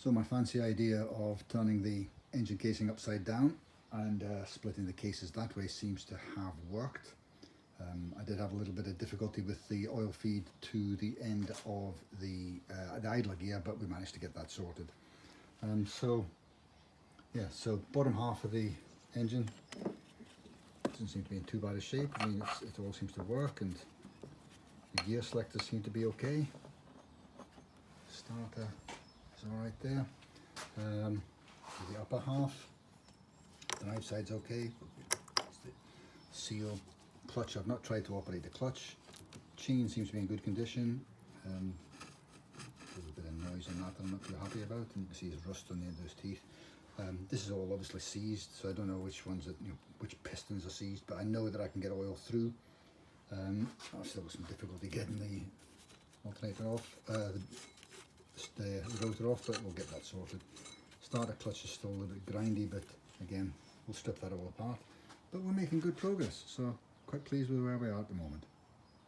So my fancy idea of turning the engine casing upside down and splitting the cases that way seems to have worked. I did have a little bit of difficulty with the oil feed to the end of the idler gear, but we managed to get that sorted. So bottom half of the engine doesn't seem to be in too bad a shape. I mean, it all seems to work, and the gear selectors seem to be okay. Starter is all right there. The upper half, the knife side's okay. It's the seal clutch. I've not tried to operate the clutch. Chain seems to be in good condition. There's a bit of noise on that I'm not too happy about, and you can see there's rust on the end of those teeth. This is all obviously seized, so I don't know which ones which pistons are seized, but I know that I can get oil through. I've still got some difficulty getting the alternator off, the rotor off, but we'll get that sorted. Starter clutch is still a little bit grindy, but again, we'll strip that all apart. But we're making good progress, so quite pleased with where we are at the moment.